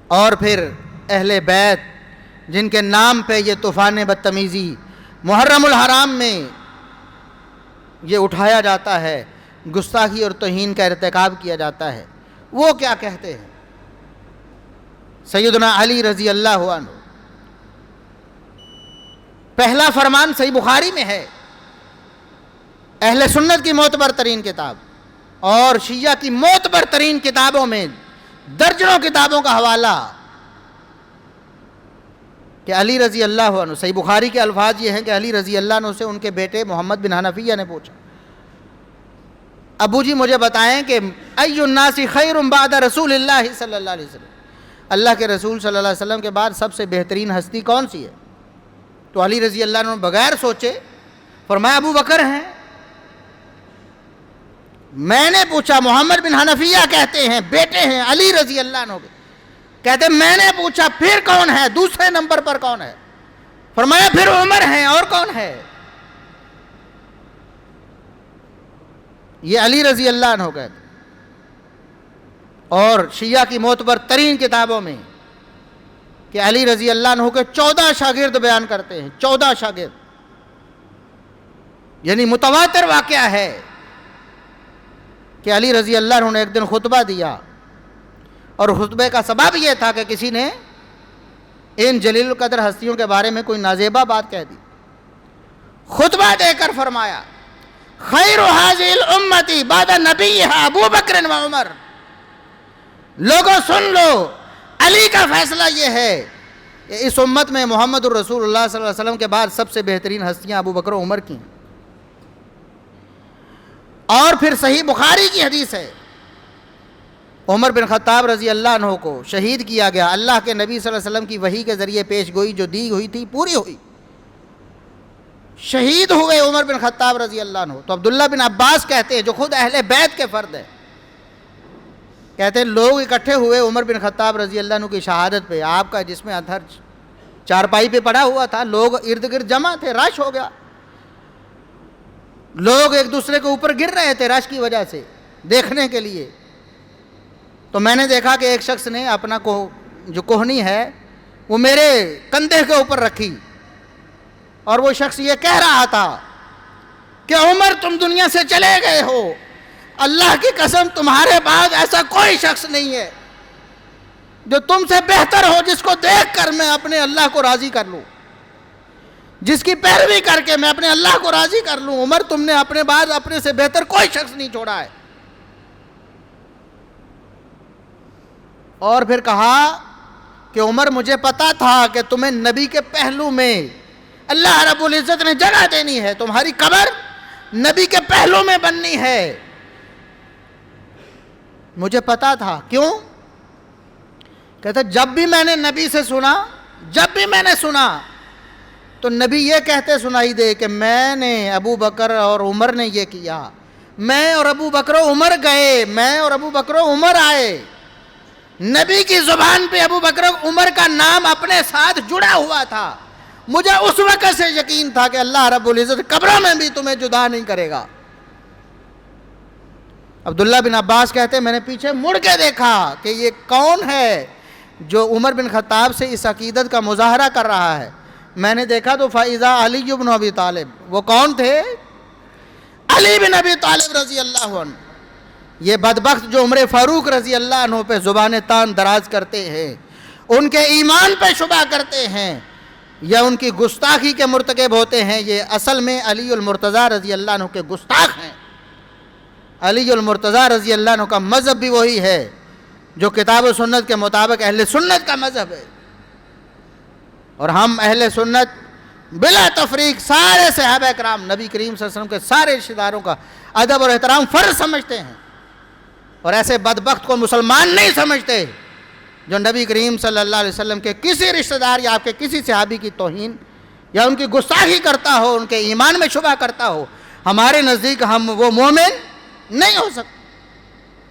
اور پھر اہل بیت جن کے نام پہ یہ طوفان بدتمیزی محرم الحرام میں یہ اٹھایا جاتا ہے، گستاخی اور توہین کا ارتکاب کیا جاتا ہے، وہ کیا کہتے ہیں؟ سیدنا علی رضی اللہ عنہ، پہلا فرمان صحیح بخاری میں ہے، اہل سنت کی معتبر ترین کتاب، اور شیعہ کی معتبر ترین کتابوں میں درجنوں کتابوں کا حوالہ کہ علی رضی اللہ عنہ، صحیح بخاری کے الفاظ یہ ہیں کہ علی رضی اللہ عنہ سے ان کے بیٹے محمد بن حنفیہ نے پوچھا، ابو جی مجھے بتائیں کہ ای الناس خیر بعد رسول اللہ صلی اللہ علیہ وسلم، اللہ کے رسول صلی اللہ علیہ وسلم کے بعد سب سے بہترین ہستی کون سی ہے؟ تو علی رضی اللہ عنہ بغیر سوچے فرمایا ابو بکر ہیں۔ میں نے پوچھا محمد بن حنفیہ کہتے ہیں بیٹے ہیں علی رضی اللہ عنہ کے، کہتے میں نے پوچھا پھر کون ہے، دوسرے نمبر پر کون ہے؟ فرمایا پھر عمر ہیں، اور کون ہے؟ یہ علی رضی اللہ عنہ کہتے، اور شیعہ کی معتبر ترین کتابوں میں کہ علی رضی اللہ عنہ کے 14 شاگرد بیان کرتے ہیں، 14 شاگرد، یعنی متواتر واقعہ ہے کہ علی رضی اللہ عنہ نے ایک دن خطبہ دیا، اور خطبے کا سبب یہ تھا کہ کسی نے ان جلیل القدر ہستیوں کے بارے میں کوئی نازیبہ بات کہہ دی۔ خطبہ دے کر فرمایا خیر هذه الامتی بعد نبیہا ابو بکر و عمر، لوگوں سن لو، علی کا فیصلہ یہ ہے کہ اس امت میں محمد الرسول اللہ صلی اللہ علیہ وسلم کے بعد سب سے بہترین ہستیاں ابو بکر و عمر کی ہیں۔ اور پھر صحیح بخاری کی حدیث ہے، عمر بن خطاب رضی اللہ عنہ کو شہید کیا گیا، اللہ کے نبی صلی اللہ علیہ وسلم کی وحی کے ذریعے پیش گوئی جو دی ہوئی تھی پوری ہوئی، شہید ہوئے عمر بن خطاب رضی اللہ عنہ۔ تو عبداللہ بن عباس کہتے ہیں جو خود اہل بیت کے فرد ہیں، کہتے ہیں لوگ اکٹھے ہوئے عمر بن خطاب رضی اللہ عنہ کی شہادت پہ، آپ کا جسم اطہر چارپائی پہ پڑا ہوا تھا، لوگ ارد گرد جمع تھے، رش ہو گیا، لوگ ایک دوسرے کے اوپر گر رہے تھے رش کی وجہ سے دیکھنے کے لیے۔ تو میں نے دیکھا کہ ایک شخص نے اپنا جو کوہنی ہے وہ میرے کندھے کے اوپر رکھی، اور وہ شخص یہ کہہ رہا تھا کہ عمر تم دنیا سے چلے گئے ہو، اللہ کی قسم تمہارے بعد ایسا کوئی شخص نہیں ہے جو تم سے بہتر ہو، جس کو دیکھ کر میں اپنے اللہ کو راضی کر لوں، جس کی پیروی کر کے میں اپنے اللہ کو راضی کر لوں۔ عمر تم نے اپنے بعد اپنے سے بہتر کوئی شخص نہیں چھوڑا ہے۔ اور پھر کہا کہ عمر مجھے پتا تھا کہ تمہیں نبی کے پہلو میں اللہ رب العزت نے جگہ دینی ہے، تمہاری قبر نبی کے پہلو میں بننی ہے، مجھے پتا تھا۔ کیوں؟ کہتا جب بھی میں نے نبی سے سنا، جب بھی میں نے سنا تو نبی یہ کہتے سنائی دے کہ میں نے ابو بکر اور عمر نے یہ کیا، میں اور ابو بکر و عمر گئے، میں اور ابو بکر و عمر آئے۔ نبی کی زبان پہ ابو بکر و عمر کا نام اپنے ساتھ جڑا ہوا تھا۔ مجھے اس وقت سے یقین تھا کہ اللہ رب العزت قبروں میں بھی تمہیں جدا نہیں کرے گا۔ عبداللہ بن عباس کہتے ہیں میں نے پیچھے مڑ کے دیکھا کہ یہ کون ہے جو عمر بن خطاب سے اس عقیدت کا مظاہرہ کر رہا ہے۔ میں نے دیکھا تو فَإِذَا علی بن ابی طالب، وہ کون تھے؟ علی بن ابی طالب رضی اللہ عنہ، یہ بدبخت جو عمر فاروق رضی اللہ عنہ پہ زبان تان دراز کرتے ہیں، ان کے ایمان پہ شبہ کرتے ہیں یا ان کی گستاخی کے مرتکب ہوتے ہیں، یہ اصل میں علی المرتضیٰ رضی اللہ عنہ کے گستاخ ہیں۔ علی المرتضیٰ رضی اللہ عنہ کا مذہب بھی وہی ہے جو کتاب و سنت کے مطابق اہل سنت کا مذہب ہے، اور ہم اہل سنت بلا تفریق سارے صحابہ کرام نبی کریم صلی اللہ علیہ وسلم کے سارے رشتہ داروں کا ادب اور احترام فرض سمجھتے ہیں، اور ایسے بدبخت کو مسلمان نہیں سمجھتے جو نبی کریم صلی اللہ علیہ وسلم کے کسی رشتہ دار یا آپ کے کسی صحابی کی توہین یا ان کی گستاخی کرتا ہو، ان کے ایمان میں شبہ کرتا ہو۔ ہمارے نزدیک ہم وہ مومن نہیں ہو سکتے۔